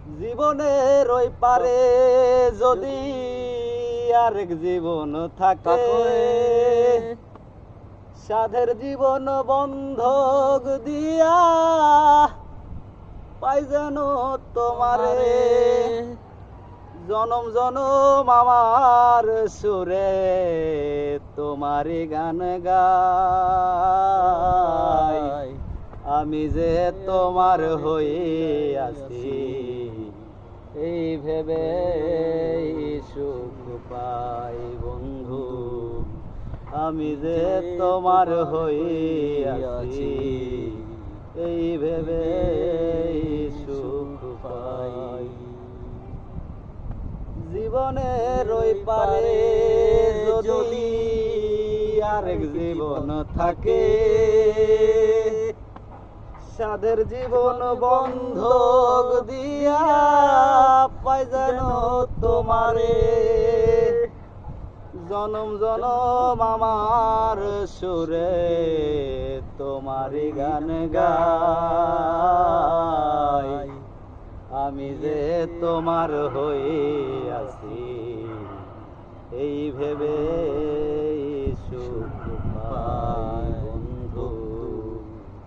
জীবনের ওই পারে যদি আরেক জীবন থাকে, সাধের জীবন বন্ধক দিয়া পাই যেন তোমারে। জনম জনম আমার সুরে তোমারই গান গাই, আমি যে তোমার হয়ে আছি এই ভেবে সুখ পাই বন্ধু। আমি যে তোমার হয়ে আছি এই ভেবে সুখ পাই। জীবনের ওই পারে যদি আরেক জীবন থাকে, সাধের জীবন বন্ধক দিয়া পাই যেন তোমারে। জনম জনম আমার সুরে তোমারই গান গাই, আমি যে তোমার হয়ে আছি এই ভেবে